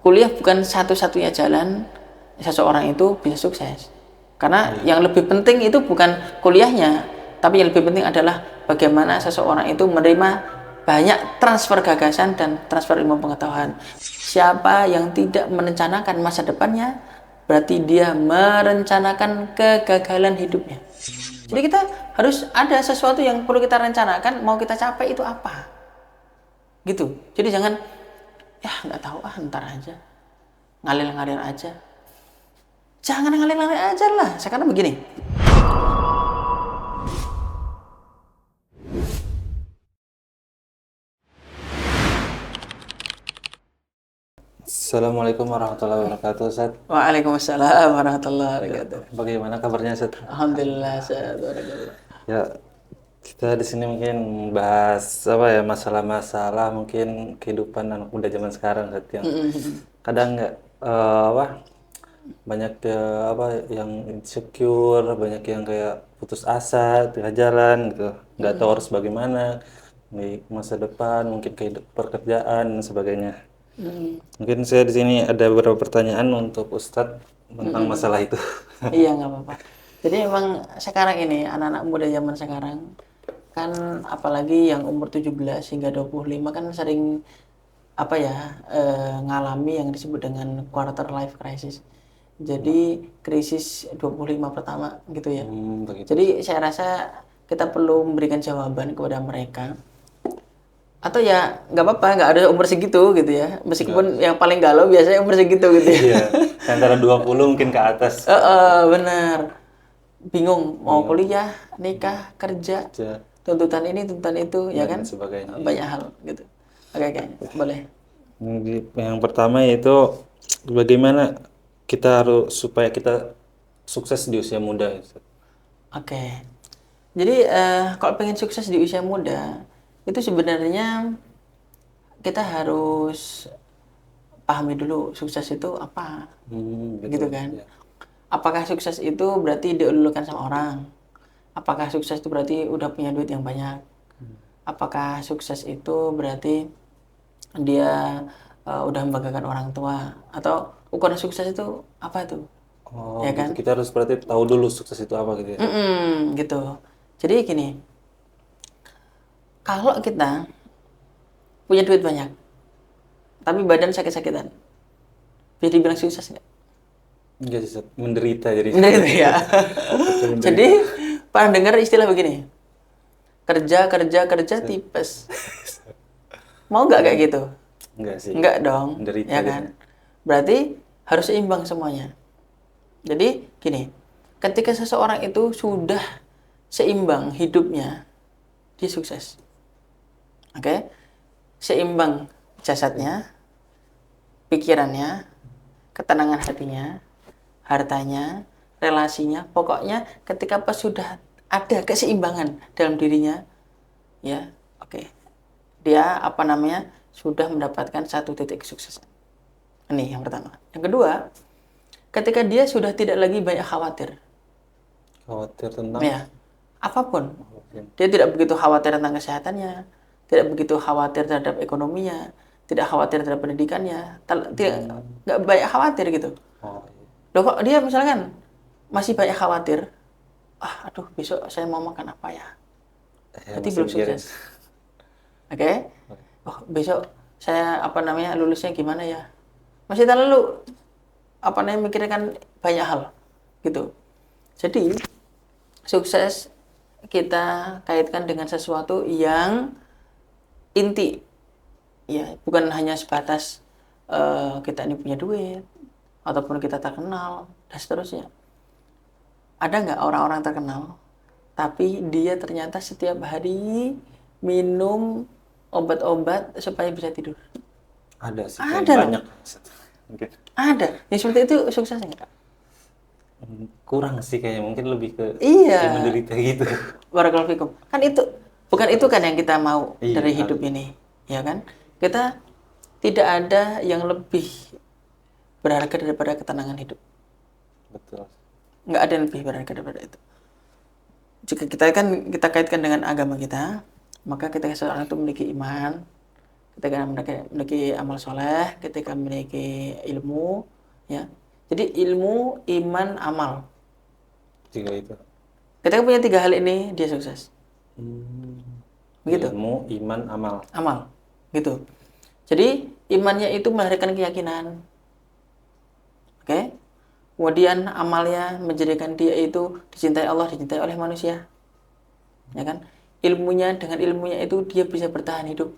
kuliah bukan satu-satunya jalan seseorang itu bisa sukses. Karena yang lebih penting itu bukan kuliahnya, tapi yang lebih penting adalah bagaimana seseorang itu menerima banyak transfer gagasan dan transfer ilmu pengetahuan. Siapa yang tidak merencanakan masa depannya, berarti dia merencanakan kegagalan hidupnya. Jadi kita harus ada sesuatu yang perlu kita rencanakan, mau kita capai itu apa, gitu. Jadi jangan, ya nggak tahu ntar aja, ngalir-ngalir aja. Jangan ngalir-ngalir aja lah. Sekarang begini, Assalamualaikum warahmatullahi wabarakatuh, Ustaz. waalaikumsalam warahmatullahi Ya, wabarakatuh. bagaimana kabarnya, Ustaz? Alhamdulillah, sehat, barakallah. Ya, kita di sini mungkin bahas apa ya, masalah-masalah mungkin kehidupan anak muda zaman sekarang, Ustaz, yang kadang nggak apa banyak apa yang insecure, banyak yang kayak putus asa di tengah jalan gitu, nggak tahu harus bagaimana di masa depan, mungkin pekerjaan dan sebagainya. Mungkin saya di sini ada beberapa pertanyaan untuk Ustadz tentang masalah itu. Iya, nggak apa-apa. Jadi memang sekarang ini anak-anak muda zaman sekarang kan, apalagi yang umur 17 hingga 25 kan sering apa ya, ngalami yang disebut dengan quarter life crisis. Jadi krisis 25 pertama gitu ya. Begitu. Jadi saya rasa kita perlu memberikan jawaban kepada mereka. Atau ya nggak apa-apa, nggak ada umur segitu gitu ya. Meskipun yang paling galau biasanya umur segitu gitu ya. Iya, antara 20 mungkin ke atas. Benar. Bingung mau kuliah, nikah, kerja, Ya, tuntutan ini, tuntutan itu, ya dan kan? sebagainya. Banyak hal gitu. Oke, boleh. Yang pertama yaitu bagaimana kita harus supaya kita sukses di usia muda, Ustadz. Oke. Jadi kalau pengen sukses di usia muda, itu sebenarnya kita harus pahami dulu sukses itu apa, gitu kan? Ya. Apakah sukses itu berarti dielulukan sama orang? Apakah sukses itu berarti udah punya duit yang banyak? Apakah sukses itu berarti dia udah membanggakan orang tua? Atau ukuran sukses itu apa tuh? Oh, Ya gitu. kan? Kita harus berarti tahu dulu sukses itu apa gitu ya. Gitu. Jadi gini, kalau kita punya duit banyak, tapi badan sakit-sakitan, bisa dibilang sukses nggak? Enggak sih, Ustadz. Menderita jadi. Nah, itu ya. Menderita. Jadi, pernah dengar istilah begini, kerja, kerja, kerja, tipes. Mau nggak kayak gitu? Enggak sih. Enggak dong, Menderita ya gitu. kan? Berarti harus seimbang semuanya. Jadi gini, ketika seseorang itu sudah seimbang hidupnya, dia sukses. Oke? Seimbang jasadnya, pikirannya, ketenangan hatinya, hartanya, relasinya, pokoknya ketika pas sudah ada keseimbangan dalam dirinya, ya, oke. Dia apa namanya? Sudah mendapatkan satu titik kesuksesan. Ini yang pertama. Yang kedua, ketika dia sudah tidak lagi banyak khawatir, Khawatir tentang ya, apapun. Dia tidak begitu khawatir tentang kesehatannya, tidak begitu khawatir terhadap ekonominya, tidak khawatir terhadap pendidikannya, tidak, nggak banyak khawatir gitu. oh, Loh kok dia misalkan masih banyak khawatir, aduh besok saya mau makan apa ya? ya Berarti masih belum mikirin. sukses. Oke? Oh, besok saya apa namanya lulusnya gimana ya? Masih terlalu apa namanya mikirkan banyak hal gitu. Jadi sukses kita kaitkan dengan sesuatu yang inti, ya, bukan hanya sebatas kita ini punya duit ataupun kita terkenal dan seterusnya. Ada nggak orang-orang terkenal tapi dia ternyata setiap hari minum obat-obat supaya bisa tidur? Ada sih, kayak Ada loh. banyak. Mungkin Ada. Yang seperti itu sukses nggak? kurang sih kayaknya, mungkin lebih ke Iya. kayak menderita gitu. Barakallahu fikum. Kan itu bukan itu kan yang kita mau Iya, dari hidup ini, ya kan? Kita tidak ada yang lebih berharga daripada ketenangan hidup. Betul. Nggak ada yang lebih berharga daripada itu. Jika kita kaitkan dengan agama kita, maka kita seorang itu memiliki iman, ketika memiliki amal soleh, ketika memiliki ilmu, ya. Jadi ilmu, iman, amal. 3 itu. Ketika punya 3 hal ini, dia sukses. Begitu. Ilmu, iman, amal. Amal, gitu. Jadi imannya itu melahirkan keyakinan, oke. Kemudian amalnya menjadikan dia itu dicintai Allah, dicintai oleh manusia, ya kan. Ilmunya, dengan ilmunya itu dia bisa bertahan hidup,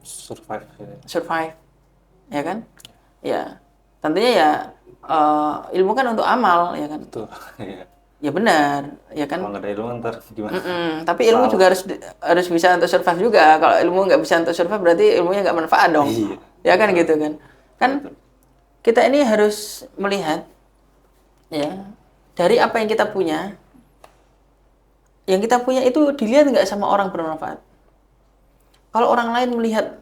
Survive. survive, ya kan. Ya, tentunya ya ilmu kan untuk amal, ya kan. Betul. Iya. Ya benar, ya kan. Kalau nggak ada ilmu ntar gimana? Tapi ilmu juga harus bisa untuk survive juga. Kalau ilmu nggak bisa untuk survive berarti ilmunya nggak manfaat dong. Iya. Ya kan gitu kan. Kan kita ini harus melihat ya dari apa yang kita punya. Yang kita punya itu dilihat nggak sama orang bermanfaat. Kalau orang lain melihat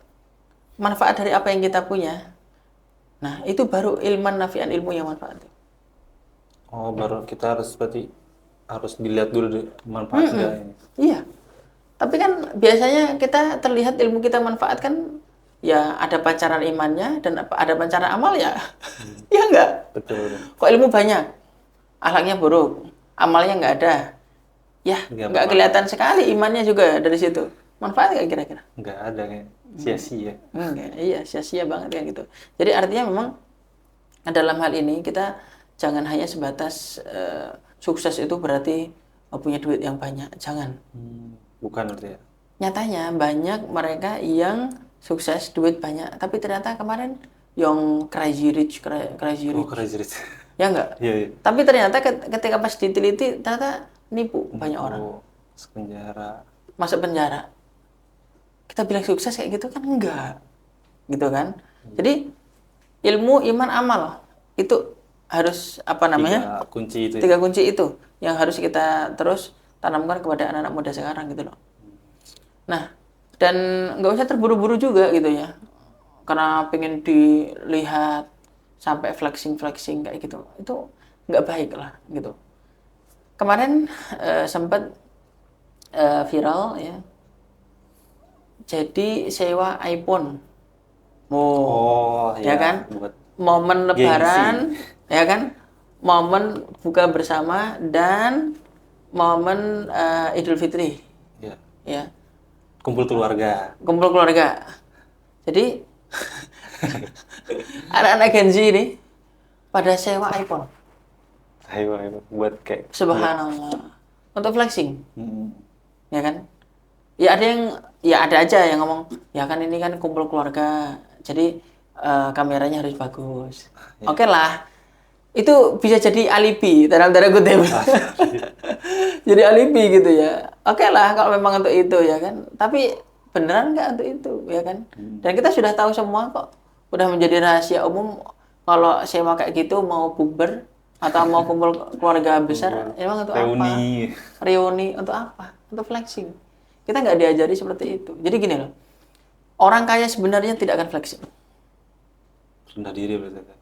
manfaat dari apa yang kita punya, nah itu baru ilman nafi'an, ilmu yang manfaat. Oh, baru kita harus dilihat dulu manfaatnya ini. Iya. Tapi kan biasanya kita terlihat ilmu kita manfaat kan ya ada pancaran imannya dan ada pancaran amal ya. Ya enggak? Betul. Kok ilmu banyak, akhlaknya buruk, amalnya nggak ada. Ya, nggak kelihatan sekali imannya juga dari situ. Manfaat nggak kira-kira? Nggak ada kayak sia-sia. Enggak, iya sia-sia banget kan gitu. Jadi artinya memang dalam hal ini kita jangan hanya sebatas sukses itu berarti punya duit yang banyak. Jangan. Bukan berarti ya? Nyatanya banyak mereka yang sukses, duit banyak, tapi ternyata kemarin yang crazy rich. Oh, crazy rich. Ya enggak? Iya, iya. Tapi ternyata ketika pas diteliti, ternyata nipu banyak orang. Masuk penjara. Kita bilang sukses kayak gitu kan enggak. Gitu kan? Jadi ilmu, iman, amal itu harus apa namanya? 3 kunci itu yang harus kita terus tanamkan kepada anak-anak muda sekarang gitu loh. Nah, dan nggak usah terburu-buru juga gitu ya. Karena pengen dilihat sampai flexing kayak gitu. Itu nggak baik lah gitu. Kemarin sempat viral ya. Jadi sewa iPhone. Ya kan? Momen lebaran, ya kan? Momen buka bersama dan momen Idul Fitri. Ya. Kumpul keluarga. Jadi anak-anak Gen Z ini pada sewa iPhone. Buat kayak Subhanallah. Untuk flexing. Ya kan? Ya ada aja yang ngomong, ya kan ini kan kumpul keluarga. Jadi kameranya harus bagus. Oke lah. Itu bisa jadi alibi dalam tanda kutip. Jadi alibi gitu ya. Oke lah kalau memang untuk itu ya kan. Tapi beneran nggak untuk itu ya kan? Dan kita sudah tahu semua kok. Udah menjadi rahasia umum kalau sewa kayak gitu mau bukber atau mau kumpul keluarga besar, emang untuk apa? Reuni untuk apa? Untuk flexing. Kita nggak diajari seperti itu. Jadi gini loh. Orang kaya sebenarnya tidak akan flexing. Rendah diri berarti.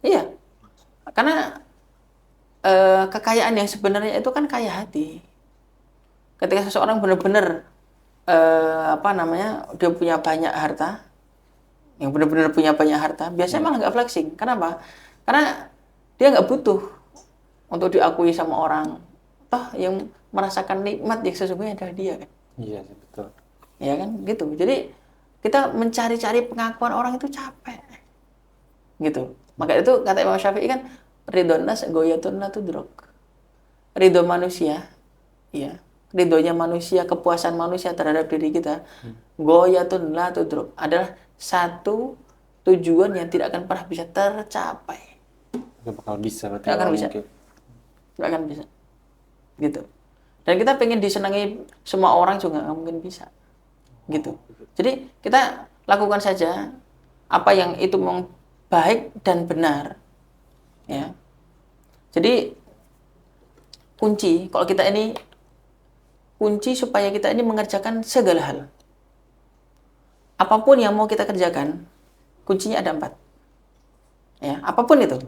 Iya. Karena kekayaan yang sebenarnya itu kan kaya hati. Ketika seseorang benar-benar dia punya banyak harta, yang benar-benar punya banyak harta, biasanya malah nggak flexing. Kenapa? Karena dia nggak butuh untuk diakui sama orang. Toh yang merasakan nikmat yang sesungguhnya adalah dia kan. Iya sih, betul. Ya kan, gitu. Jadi kita mencari-cari pengakuan orang itu capek. Gitu. Maka itu kata Imam Syafi'i kan, ridhon nas goyatun la tudrok. Ridho manusia, ya. Ridhonya manusia, kepuasan manusia terhadap diri kita, goyatun la tudrok, adalah satu tujuan yang tidak akan pernah bisa tercapai. Gak bakal bisa berarti. Gak akan bisa. Gitu. Dan kita pengen disenangi semua orang juga nggak mungkin bisa. Gitu. Jadi kita lakukan saja apa yang itu memang baik dan benar. Ya. Jadi kunci supaya kita ini mengerjakan segala hal. Apapun yang mau kita kerjakan, kuncinya ada 4. Ya, apapun itu.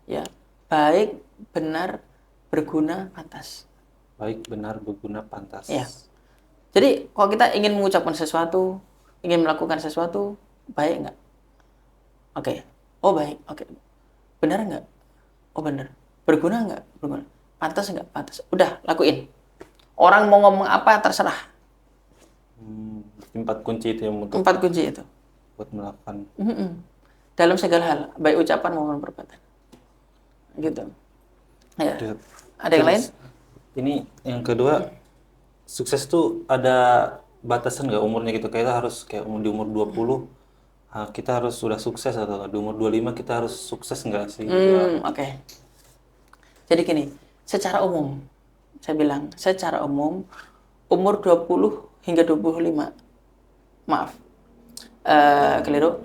Ya, baik, benar, berguna, pantas. Baik, benar, berguna, pantas. Ya. Jadi kalau kita ingin mengucapkan sesuatu, ingin melakukan sesuatu, baik nggak? Oke. Oh baik, oke. Benar nggak? Oh benar. Berguna nggak? Berguna. Pantas nggak? Pantas. Udah, lakuin. Orang mau ngomong apa, terserah. Empat kunci itu yang untuk 4 kunci itu. buat melakukan. Dalam segala hal, baik ucapan maupun perbuatan. Gitu. Ya. Terus- Ada yang lain? Ini yang kedua, sukses tuh ada batasan nggak umurnya gitu? Kayak harus kayak di umur 20 kita harus sudah sukses, atau di umur 25 kita harus sukses nggak sih? Oke. Jadi gini, secara umum, saya bilang, secara umum, umur 20 hingga 25, maaf, keliru,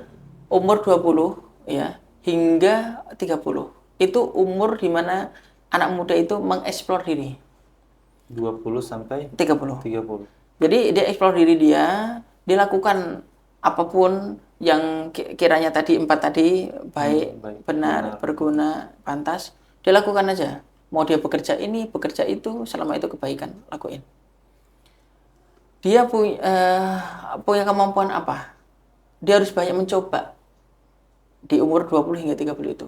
umur 20 ya, hingga 30, itu umur di mana anak muda itu mengeksplor diri. 20 sampai 30. 30. Jadi dia eksplor diri dia lakukan apapun yang kiranya tadi 4 tadi, baik, baik, benar, berguna, pantas, dia lakukan aja. Mau dia bekerja ini, bekerja itu, selama itu kebaikan, lakuin. Dia punya kemampuan apa? Dia harus banyak mencoba di umur 20 hingga 30 itu.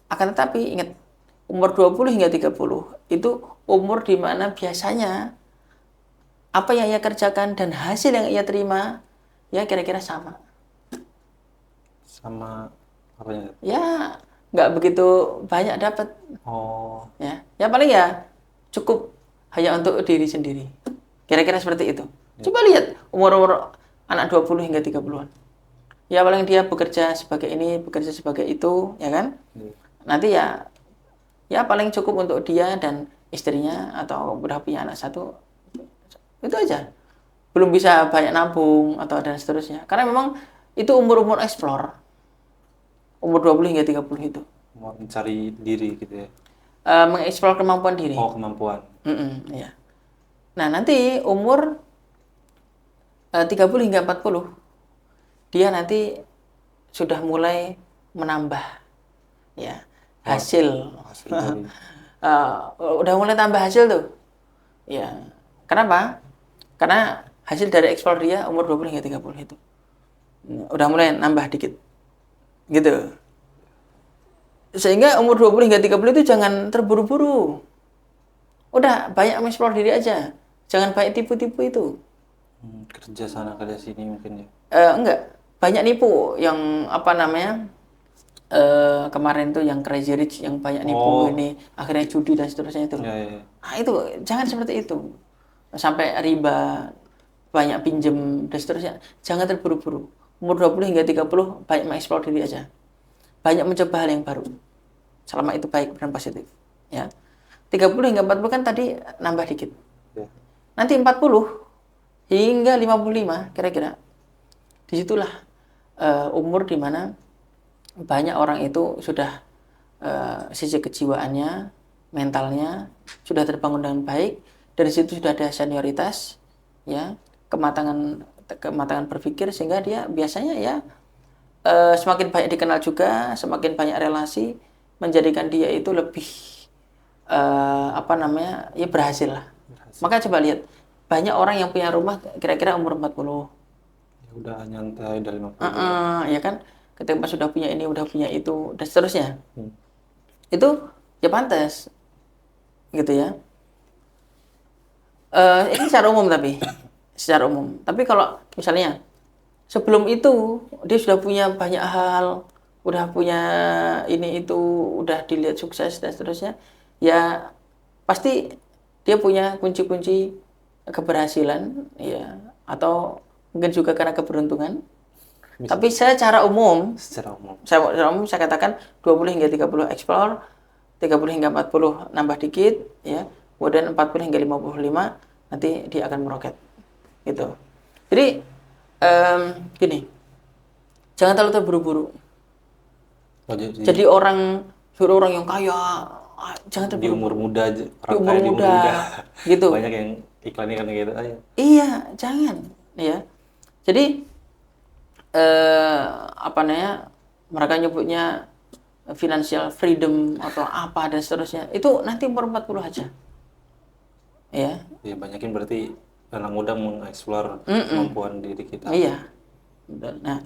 Akan tetapi ingat, umur 20 hingga 30 itu umur di mana biasanya apa yang ia kerjakan dan hasil yang ia terima ya kira-kira sama. Sama apa ya? Ya nggak begitu banyak dapat. Oh, Ya paling ya cukup hanya untuk diri sendiri. Kira-kira seperti itu. Coba lihat umur-umur anak 20 hingga 30-an. Ya paling dia bekerja sebagai ini, bekerja sebagai itu, ya kan? Nanti ya paling cukup untuk dia dan istrinya atau udah punya anak 1. Itu aja. Belum bisa banyak nabung atau dan seterusnya. Karena memang itu umur-umur explore. Umur 20 hingga 30 itu. mau mencari diri gitu ya? Mengeksplor kemampuan diri. Oh, kemampuan. Iya. Nah, nanti umur 30 hingga 40 dia nanti sudah mulai menambah ya hasil. Hasil dari Udah mulai tambah hasil tuh. Ya. Kenapa? Karena hasil dari eksplor dia umur 20 hingga 30 itu. Udah mulai nambah dikit. Gitu. Sehingga umur 20 hingga 30 itu jangan terburu-buru. Udah banyak mengeksplor diri aja. Jangan banyak tipu-tipu itu. kerja sana kerja sini mungkin ya. Enggak. Banyak nipu yang apa namanya? Kemarin tuh yang Crazy Rich yang banyak nipu ini, akhirnya judi dan seterusnya itu. Ya. Nah, itu jangan seperti itu. Sampai riba, banyak pinjem dan seterusnya. Jangan terburu-buru. Umur 20 hingga 30 banyak mengeksplor diri aja. Banyak mencoba hal yang baru. Selama itu baik dan positif, ya. 30 hingga 40 kan tadi nambah dikit. Ya. Nanti 40 hingga 55 kira-kira. Disitulah umur di mana banyak orang itu sudah sisi kejiwaannya, mentalnya sudah terbangun dengan baik. Dari situ sudah ada senioritas, ya, kematangan berpikir, sehingga dia biasanya ya semakin banyak dikenal juga, semakin banyak relasi, menjadikan dia itu lebih ya berhasil lah. Maka coba lihat, banyak orang yang punya rumah kira-kira umur 40. Ya udah nyantai dari 50. Ya kan, ketika pas sudah punya ini, udah punya itu, dan seterusnya. Itu ya pantas, gitu ya. Ini secara umum secara umum. Tapi kalau misalnya sebelum itu dia sudah punya banyak hal, udah punya ini itu, udah dilihat sukses dan seterusnya, ya pasti dia punya kunci-kunci keberhasilan, ya, atau mungkin juga karena keberuntungan. Tapi secara umum saya katakan 20 hingga 30 explore, 30 hingga 40 nambah dikit, ya, kemudian 40 hingga 55 nanti dia akan meroket, gitu. Jadi gini, jangan terlalu terburu-buru. Jadi suruh orang yang kaya, jangan di terburu-buru. umur muda aja, Di umur muda, gitu. Banyak yang iklannya kan gitu aja. Iya, jangan, ya. Jadi mereka nyebutnya financial freedom atau apa dan seterusnya. Itu nanti umur 40 aja. Ya. Ya banyakin berarti dengan mudah mengeksplor kemampuan diri kita. Iya. Nah,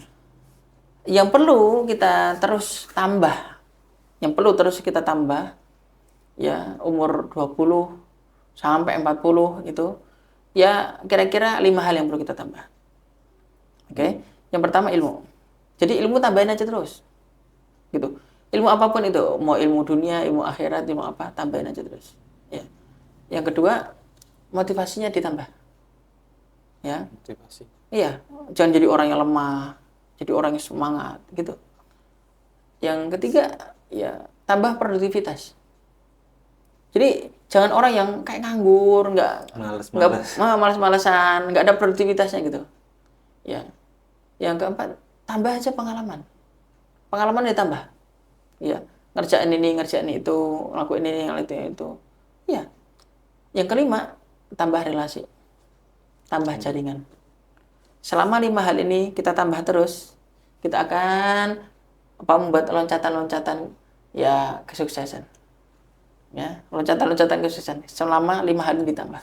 yang perlu kita terus tambah, ya umur 20 sampai 40 itu, ya kira-kira 5 hal yang perlu kita tambah. Oke? Yang pertama ilmu. Jadi ilmu tambahin aja terus. Gitu. Ilmu apapun itu, mau ilmu dunia, ilmu akhirat, ilmu apa, tambahin aja terus. Ya. Yang kedua, motivasinya ditambah. Ya. Motivasi. Iya, jangan jadi orang yang lemah, jadi orang yang semangat gitu. Yang ketiga, ya tambah produktivitas. Jadi jangan orang yang kayak nganggur, nggak malas-malasan, nggak ada produktivitasnya gitu. Ya. Yang keempat, tambah aja pengalaman. Pengalaman ditambah. Ya, ngerjain ini, ngerjain itu, ngelakuin ini, ngelakuin itu. Ya. Yang kelima, tambah relasi. Tambah jaringan. Selama 5 hal ini kita tambah terus, kita akan membuat loncatan-loncatan ya kesuksesan. Ya, loncatan-loncatan kesuksesan selama 5 hal ini ditambah.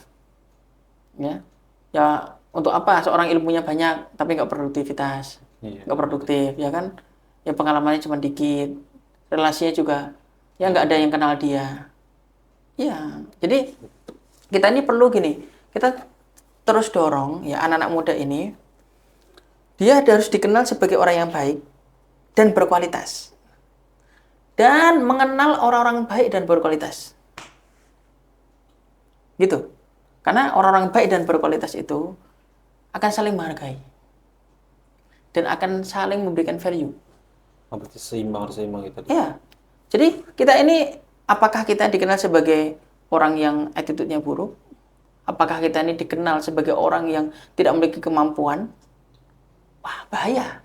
Ya. Ya, untuk apa seorang ilmunya banyak tapi nggak produktivitas, nggak produktif, ya kan? Ya pengalamannya cuma dikit, relasinya juga ya nggak ada yang kenal dia. Ya, jadi kita ini perlu gini, kita terus dorong ya anak-anak muda ini, dia harus dikenal sebagai orang yang baik dan berkualitas, dan mengenal orang-orang baik dan berkualitas, gitu. Karena orang-orang baik dan berkualitas itu akan saling menghargai dan akan saling memberikan value. Berarti seimbang gitu. Ya, jadi kita ini, apakah kita dikenal sebagai orang yang attitude-nya buruk? Apakah kita ini dikenal sebagai orang yang tidak memiliki kemampuan? Wah, bahaya.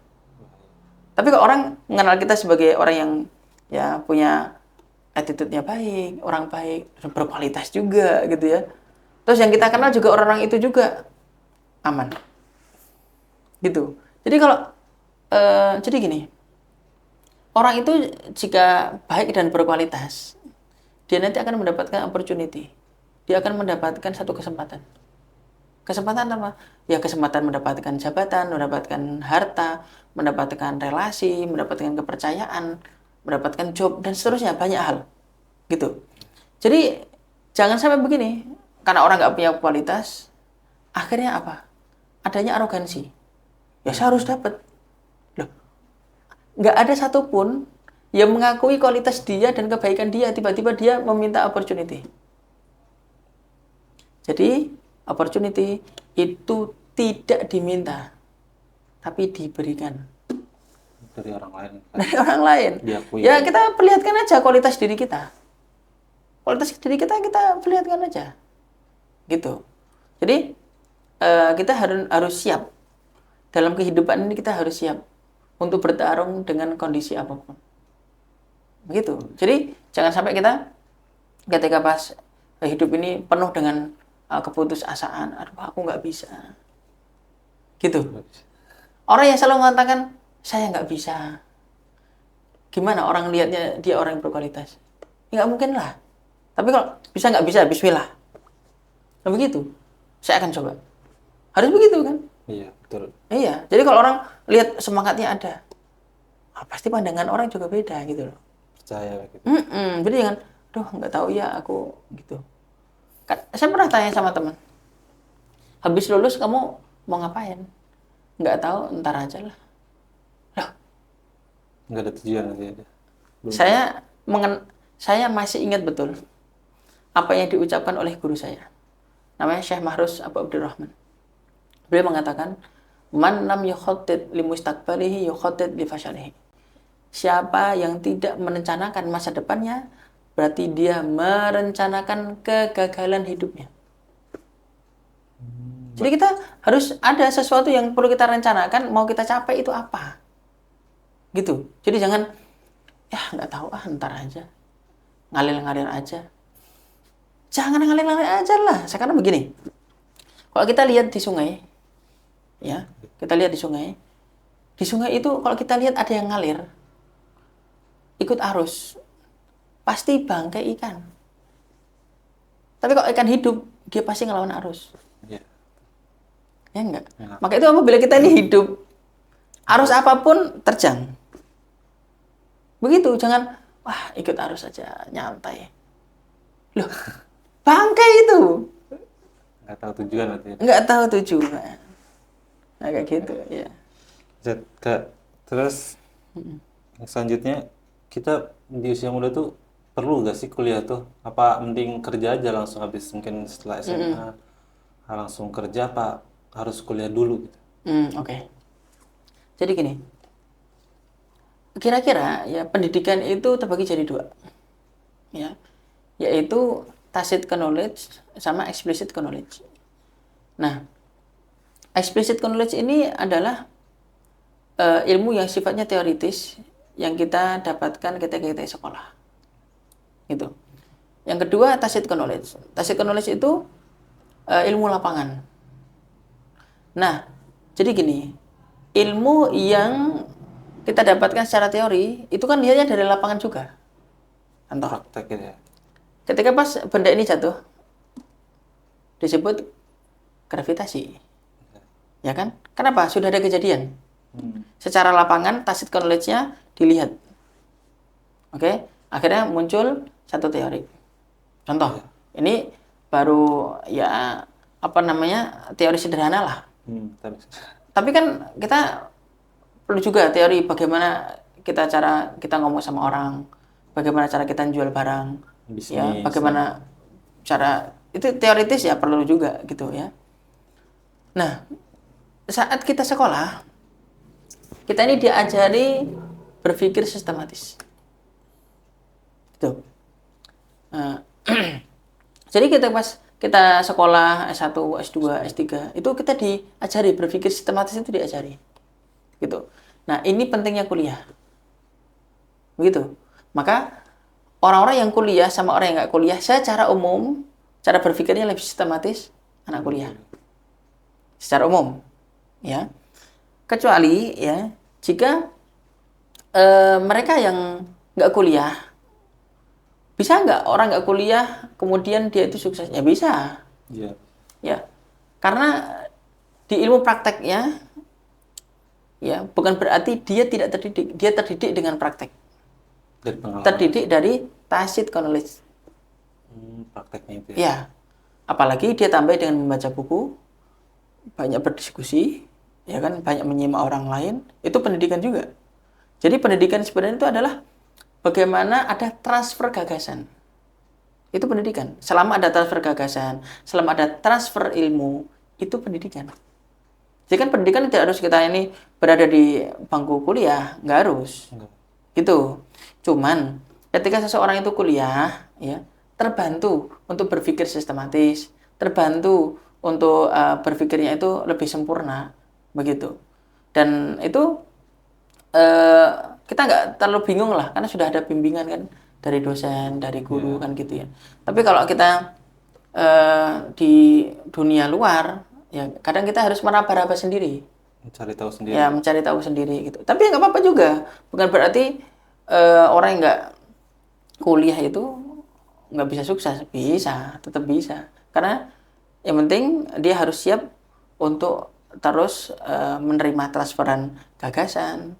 Tapi kalau orang mengenal kita sebagai orang yang ya punya attitude-nya baik, orang baik, berkualitas juga gitu ya. Terus yang kita kenal juga orang-orang itu juga aman. Gitu. Jadi kalau jadi gini, orang itu jika baik dan berkualitas, dia nanti akan mendapatkan opportunity. Dia akan mendapatkan satu kesempatan. Kesempatan apa? Ya kesempatan mendapatkan jabatan, mendapatkan harta, mendapatkan relasi, mendapatkan kepercayaan, mendapatkan job, dan seterusnya, banyak hal. Gitu. Jadi jangan sampai begini, karena orang nggak punya kualitas, akhirnya apa? Adanya arogansi. Ya saya harus dapat. Loh, nggak ada satupun yang mengakui kualitas dia dan kebaikan dia, tiba-tiba dia meminta opportunity. Jadi, opportunity itu tidak diminta, tapi diberikan. Dari orang lain. Dari orang lain. Diakui. Ya, kita perlihatkan aja kualitas diri kita. Kualitas diri kita perlihatkan aja. Gitu. Jadi, kita harus siap. Dalam kehidupan ini kita harus siap untuk bertarung dengan kondisi apapun. Begitu. Jadi, jangan sampai kita ketika pas hidup ini penuh dengan keputusasaan, aduh aku nggak bisa, gitu. Orang yang selalu mengatakan saya nggak bisa, gimana orang lihatnya dia orang yang berkualitas? Ya, nggak mungkin lah. Tapi kalau bisa nggak bisa, bismillah. Nah begitu, saya akan coba. Harus begitu kan? Iya, betul. Iya, jadi kalau orang lihat semangatnya ada, pasti pandangan orang juga beda gitu loh. Percaya gitu. Jadi jangan, aduh nggak tahu ya aku gitu. Saya pernah tanya sama teman, habis lulus kamu mau ngapain? Nggak tahu, ntar aja lah. Loh, nggak ada tujuan gitu. Saya masih ingat betul apa yang diucapkan oleh guru saya. Namanya Syekh Mahrus Abu Abdurrahman. Beliau mengatakan, man lam yukhattid li mustaqbalihi yukhattid li fashalihi. Siapa yang tidak merencanakan masa depannya, berarti dia merencanakan kegagalan hidupnya. Jadi kita harus ada sesuatu yang perlu kita rencanakan, mau kita capai itu apa. Gitu. Jadi jangan, ya nggak tahu ntar aja. Ngalir-ngalir aja. Jangan ngalir-ngalir aja lah. Sekarang begini, kalau kita lihat di sungai, ya, kita lihat di sungai itu kalau kita lihat ada yang ngalir, ikut arus, pasti bangkai ikan. Tapi kalau ikan hidup, dia pasti ngelawan arus. Yeah. Ya enggak. Maka itu apabila kita ini hidup, arus apapun terjang. Begitu, jangan wah ikut arus aja nyantai. Loh, bangkai itu. Nggak tahu tujuan berarti ya. Nggak tahu tujuan. Nah, kayak gitu ya. Kak, terus yang selanjutnya kita di usia muda tuh perlu gak sih kuliah tuh? Apa mending kerja aja langsung habis mungkin setelah SMA langsung kerja apa harus kuliah dulu gitu? Oke. Jadi gini, kira-kira ya pendidikan itu terbagi jadi dua, ya, yaitu tacit knowledge sama explicit knowledge. Nah, explicit knowledge ini adalah ilmu yang sifatnya teoritis yang kita dapatkan ketika kita sekolah. Gitu. Yang kedua, tacit knowledge. Tacit knowledge itu ilmu lapangan. Nah, jadi gini, ilmu yang kita dapatkan secara teori itu kan lihatnya dari lapangan juga. Contoh, Praktek gitu ya. ketika pas benda ini jatuh, disebut gravitasi. Ya kan? Kenapa? Sudah ada kejadian. Secara lapangan, tacit knowledge-nya dilihat. Oke? Akhirnya muncul satu teori. Contoh, ini baru ya apa namanya teori sederhana lah. Tapi kan kita perlu juga teori bagaimana kita ngomong sama orang, bagaimana cara kita jual barang, Bisnis, ya, bagaimana cara itu teoritis ya perlu juga gitu ya. Nah, saat kita sekolah, kita ini diajari berpikir sistematis. Gitu. Jadi kita sekolah S1, S2, S3, itu kita diajari berpikir sistematis itu diajari. Gitu. Nah, ini pentingnya kuliah. Begitu. Maka orang-orang yang kuliah sama orang yang nggak kuliah secara umum cara berpikirnya lebih sistematis anak kuliah. Secara umum, ya. Kecuali ya jika mereka yang nggak kuliah, bisa nggak orang nggak kuliah kemudian dia itu sukses? Ya bisa. Iya. Ya, karena di ilmu prakteknya, ya bukan berarti dia tidak terdidik, dia terdidik dengan praktek. Dari pengalaman. Terdidik dari tacit knowledge. Prakteknya itu ya. Ya, apalagi dia tambah dengan membaca buku, banyak berdiskusi, ya kan, banyak menyimak orang lain, itu pendidikan juga. Jadi pendidikan sebenarnya itu adalah bagaimana ada transfer gagasan. Itu pendidikan. Selama ada transfer gagasan, selama ada transfer ilmu, itu pendidikan. Jadi kan pendidikan tidak harus kita ini berada di bangku kuliah, nggak harus. Gitu. Cuman ketika seseorang itu kuliah, ya, terbantu untuk berpikir sistematis, terbantu untuk berpikirnya itu lebih sempurna, begitu. Dan itu kita nggak terlalu bingung lah, karena sudah ada bimbingan kan dari dosen, dari guru kan gitu ya. Tapi kalau kita di dunia luar, ya kadang kita harus meraba-raba sendiri. Mencari tahu sendiri. Ya, mencari tahu sendiri gitu. Tapi ya nggak apa-apa juga. Bukan berarti orang yang nggak kuliah itu nggak bisa sukses. Bisa, tetap bisa. Karena yang penting dia harus siap untuk terus menerima transferan gagasan,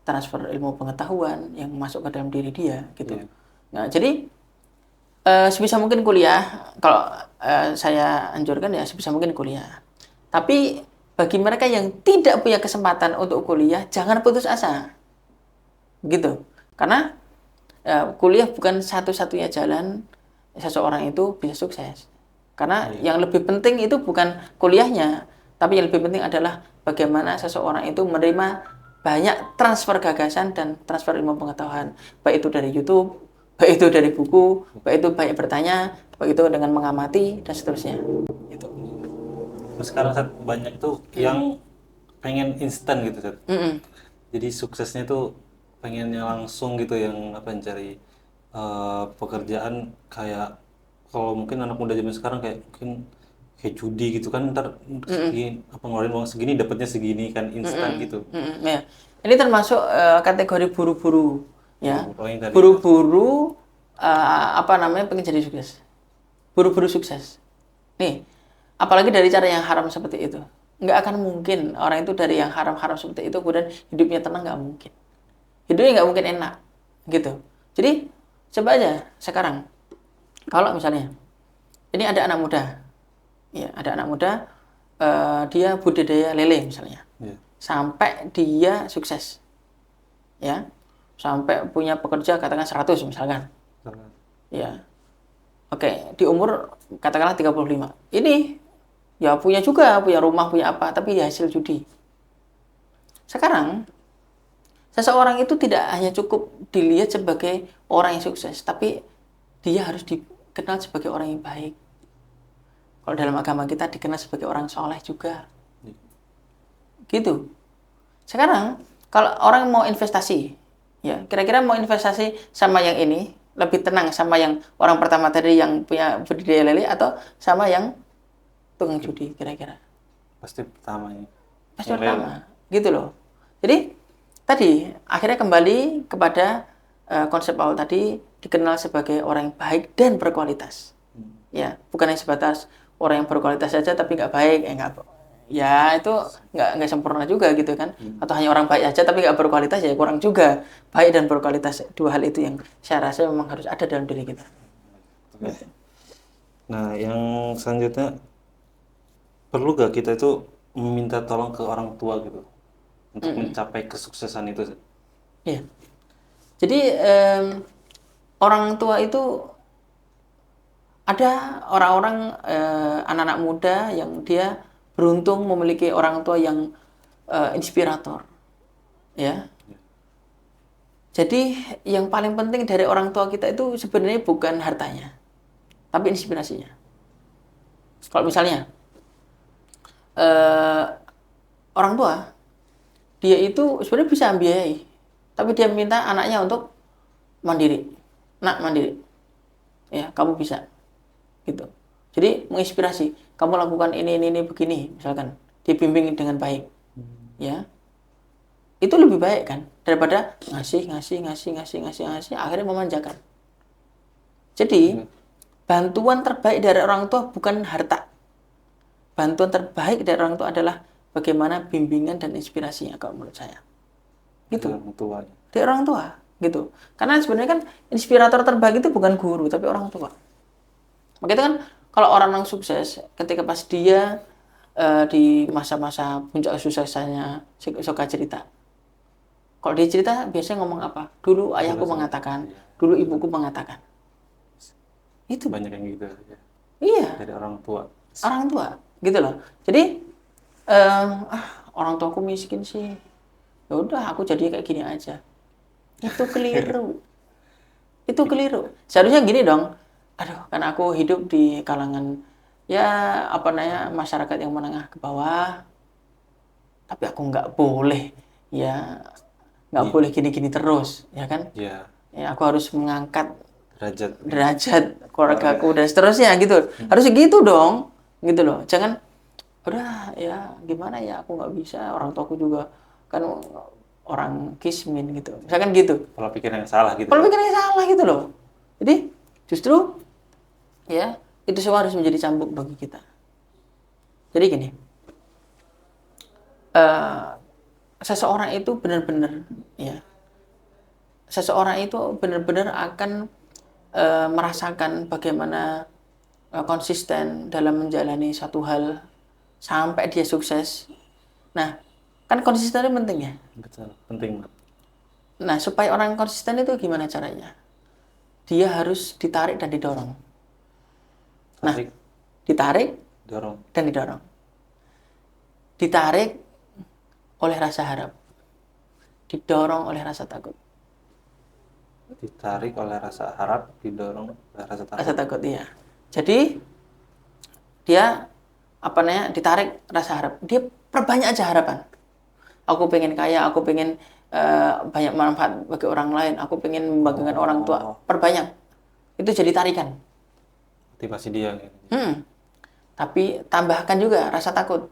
transfer ilmu pengetahuan yang masuk ke dalam diri dia gitu. Nah, jadi sebisa mungkin kuliah. Kalau saya anjurkan ya sebisa mungkin kuliah. Tapi bagi mereka yang tidak punya kesempatan untuk kuliah, jangan putus asa. Gitu. Karena kuliah bukan satu-satunya jalan seseorang itu bisa sukses. Karena yang lebih penting itu bukan kuliahnya, tapi yang lebih penting adalah bagaimana seseorang itu menerima banyak transfer gagasan dan transfer ilmu pengetahuan. Baik itu dari YouTube, baik itu dari buku, baik itu banyak bertanya, baik itu dengan mengamati, dan seterusnya. Gitu. Sekarang banyak tuh yang pengen instan gitu, Seth. Jadi suksesnya tuh pengennya langsung gitu, yang apa, mencari pekerjaan kayak, kalau mungkin anak muda zaman sekarang mungkin kayak judi gitu kan, ntar segini, apa ngeluarin uang segini dapatnya segini kan, instan gitu. Ya. Ini termasuk kategori buru-buru, ya. Tadi. Buru-buru apa namanya, pengen jadi sukses. Buru-buru sukses. Nih, apalagi dari cara yang haram seperti itu. nggak akan mungkin orang itu dari yang haram-haram seperti itu kemudian hidupnya tenang, nggak mungkin. Hidupnya nggak mungkin enak, gitu. Jadi coba aja sekarang, kalau misalnya ini ada anak muda, ya ada anak muda, dia budidaya lele misalnya, sampai dia sukses, ya, sampai punya pekerja katakan 100 misalkan, ya, oke, di umur katakanlah 35, ini ya punya juga, punya rumah, punya apa, tapi hasil judi. Sekarang, seseorang itu tidak hanya cukup dilihat sebagai orang yang sukses, tapi dia harus dikenal sebagai orang yang baik. Kalau dalam agama kita dikenal sebagai orang soleh juga. Gitu. Sekarang, kalau orang mau investasi, ya kira-kira mau investasi sama yang ini, lebih tenang sama yang orang pertama tadi yang punya budidaya lele atau sama yang tukang judi kira-kira? Pasti pertama ya. Pasti pertama, gitu loh. Jadi tadi akhirnya kembali kepada konsep awal tadi, dikenal sebagai orang yang baik dan berkualitas. Ya, bukan hanya sebatas orang yang berkualitas saja tapi nggak baik, ya itu nggak sempurna juga gitu kan. Atau hanya orang baik aja tapi nggak berkualitas, ya kurang juga. Baik dan berkualitas, dua hal itu yang saya rasa memang harus ada dalam diri kita. Gitu. Nah, yang selanjutnya, perlu gak kita itu meminta tolong ke orang tua gitu untuk mencapai kesuksesan itu? Iya. Jadi orang tua itu ada orang-orang anak-anak muda yang dia beruntung memiliki orang tua yang inspirator, ya. Jadi yang paling penting dari orang tua kita itu sebenarnya bukan hartanya, tapi inspirasinya. Kalau misalnya orang tua, dia itu sebenarnya bisa membiayai, tapi dia minta anaknya untuk mandiri. Nak, mandiri. Ya, kamu bisa. Gitu. Jadi menginspirasi, kamu lakukan ini begini, misalkan dibimbing dengan baik. Ya. Itu lebih baik kan daripada ngasih akhirnya memanjakan. Jadi, bantuan terbaik dari orang tua bukan harta. Bantuan terbaik dari orang tua adalah bagaimana bimbingan dan inspirasinya kalau menurut saya. Gitu. Dari orang tua, gitu. Karena sebenarnya kan inspirator terbaik itu bukan guru tapi orang tua. Makanya itu kan kalau orang yang sukses ketika pas dia di masa-masa puncak kesuksesannya suka cerita. Kalau dia cerita biasanya ngomong apa? Dulu ayahku mengatakan, dulu ibuku mengatakan. Itu banyak yang gitu ya. Iya. Dari orang tua. Orang tua, gitu loh. Jadi orang tuaku miskin sih. Ya udah aku jadi kayak gini aja. Itu keliru. Itu keliru. Seharusnya gini dong. Aduh, kan aku hidup di kalangan ya apa namanya masyarakat yang menengah ke bawah. Tapi aku nggak boleh ya boleh gini-gini terus, ya kan? Iya. Ya aku harus mengangkat derajat keluargaku dan seterusnya gitu. Harus gitu dong, gitu loh. Jangan udah ya gimana ya aku nggak bisa, orang tuaku juga kan orang kismin gitu. Misalkan gitu. Pola pikir yang salah gitu. Pola pikir yang salah gitu loh. Jadi justru ya itu semua harus menjadi cambuk bagi kita. Jadi gini. Seseorang itu benar-benar ya. Seseorang itu benar-benar akan merasakan bagaimana konsisten dalam menjalani satu hal sampai dia sukses. Nah, kan konsisten itu penting ya. Betul, penting. Nah, supaya orang konsisten itu gimana caranya? Dia harus ditarik dan didorong. Nah, ditarik, dorong dan didorong. Ditarik oleh rasa harap, didorong oleh rasa takut. Ditarik oleh rasa harap, didorong oleh rasa takut. Rasa takut, iya. Jadi dia apa namanya ditarik rasa harap, dia perbanyak aja harapan. Aku pengen kaya, aku pengen banyak manfaat bagi orang lain, aku pengen membanggakan orang tua, perbanyak. Itu jadi tarikan. Motivasi dia. Tapi tambahkan juga rasa takut.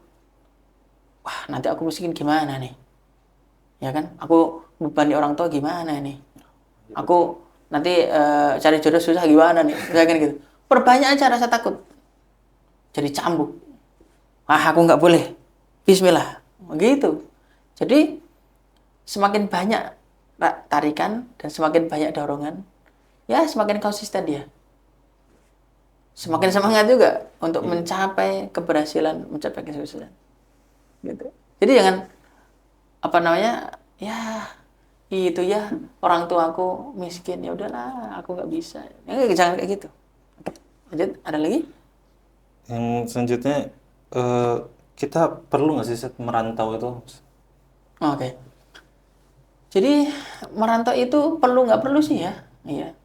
Wah, nanti aku miskin gimana nih? Ya kan? Aku bebani orang tua gimana nih? Aku nanti cari jodoh susah gimana nih? Misalkan gitu. Perbanyak aja rasa takut. Jadi cambuk. Ah, aku nggak boleh. Bismillah, begitu. Jadi semakin banyak tarikan dan semakin banyak dorongan, ya semakin konsisten dia. Semakin semangat juga untuk mencapai keberhasilan, mencapai kesuksesan. Gitu. Jadi jangan apa namanya, ya itu ya orang tuaku miskin, ya udahlah aku nggak bisa. Ya, jangan kayak gitu. Lanjut, ada lagi? Yang selanjutnya kita perlu nggak sih Seth, merantau itu? Oke. Jadi merantau itu perlu nggak perlu sih ya? Iya.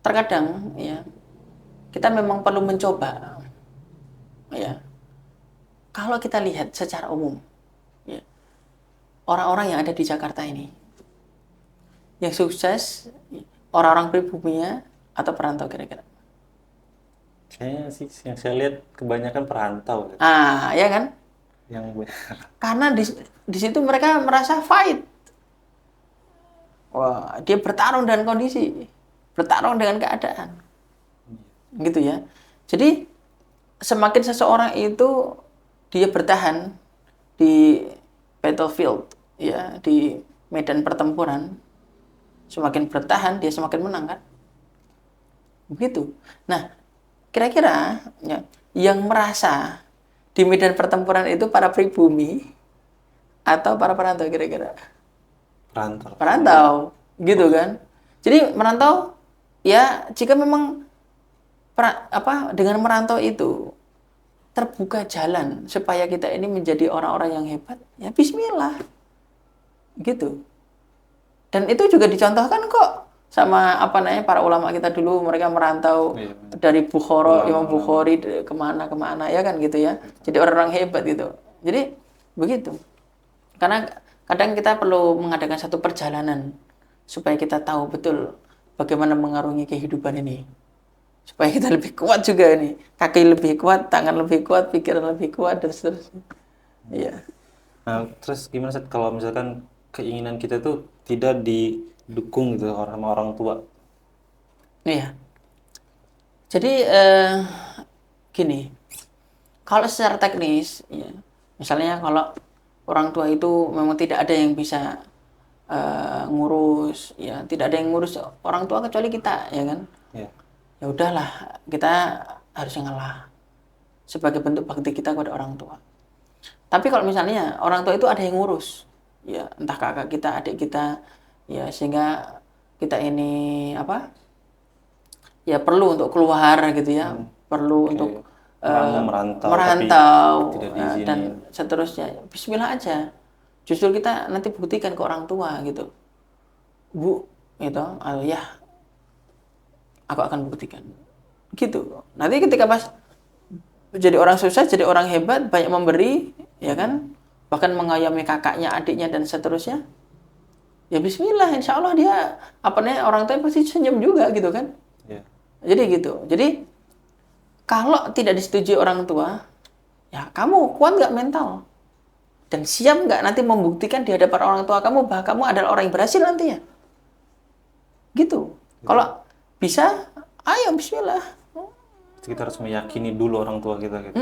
Terkadang ya kita memang perlu mencoba. Ya. Kalau kita lihat secara umum, ya, orang-orang yang ada di Jakarta ini, yang sukses, orang-orang pribuminya atau perantau kira-kira? Kayaknya sih yang saya lihat kebanyakan perantau. Ah, ya kan? Yang Karena di situ mereka merasa fight. Wah, dia bertarung dengan kondisi, bertarung dengan keadaan. Gitu ya. Jadi semakin seseorang itu dia bertahan di battlefield, ya, di medan pertempuran, semakin bertahan dia semakin menang kan? Begitu. Nah, kira-kira ya, yang merasa di medan pertempuran itu para pribumi atau para perantau kira-kira? perantau. Perantau, gitu kan? Jadi merantau, ya jika memang dengan merantau itu terbuka jalan supaya kita ini menjadi orang-orang yang hebat, ya Bismillah, gitu. Dan itu juga dicontohkan kok sama apa namanya para ulama kita dulu, mereka merantau dari Bukhara, Imam Bukhari kemana ya kan gitu ya. Jadi orang-orang hebat gitu. Jadi begitu. Karena kadang kita perlu mengadakan satu perjalanan supaya kita tahu betul bagaimana mengarungi kehidupan ini. Supaya kita lebih kuat juga nih. Kaki lebih kuat, tangan lebih kuat, pikiran lebih kuat, dan seterusnya. Iya. Nah, terus gimana Seth, kalau misalkan keinginan kita tuh tidak didukung gitu sama orang tua? Iya. Jadi gini, kalau secara teknis, ya, misalnya kalau orang tua itu memang tidak ada yang bisa ngurus, ya tidak ada yang ngurus orang tua kecuali kita, ya kan? Ya. Ya udahlah, kita harus ngalah sebagai bentuk bakti kita kepada orang tua. Tapi kalau misalnya orang tua itu ada yang ngurus, ya entah kakak kita, adik kita, ya sehingga kita ini apa? Ya perlu untuk keluar gitu ya, perlu untuk merantau ya, dan seterusnya. Bismillah aja. Justru kita nanti buktikan ke orang tua gitu. Bu, gitu, ya aku akan buktikan. Gitu. Nanti ketika pas jadi orang sukses, jadi orang hebat, banyak memberi, ya kan? Bahkan mengayomi kakaknya, adiknya, dan seterusnya. Ya Bismillah, insya Allah dia, orang tua pasti senyum juga gitu kan? Ya. Jadi gitu. Jadi kalau tidak disetujui orang tua, ya kamu kuat nggak mental? Dan siap nggak nanti membuktikan di hadapan orang tua kamu bahwa kamu adalah orang yang berhasil nantinya? Gitu. Kalau bisa, ayo Bismillah. Kita harus meyakini dulu orang tua kita gitu.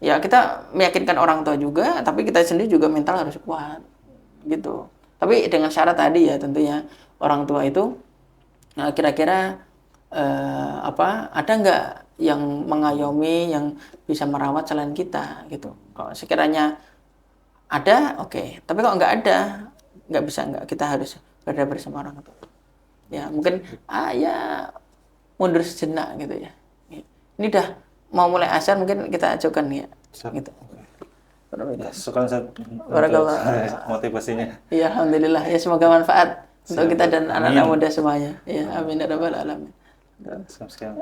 Ya kita meyakinkan orang tua juga, tapi kita sendiri juga mental harus kuat, gitu. Tapi dengan syarat tadi ya tentunya orang tua itu kira-kira ada nggak yang mengayomi, yang bisa merawat selain kita, gitu. Kalau sekiranya ada, oke. Tapi kalau nggak ada, nggak kita harus berada bersama orang tua. Ya mungkin ya mundur sejenak gitu ya. Ini dah mau mulai asar, mungkin kita ajukan ya. Gitu. Ya, suka motivasinya. Iya, alhamdulillah. Ya semoga manfaat untuk kita dan anak-anak muda semuanya. Ya, amin ya rabbal alamin. Sekian.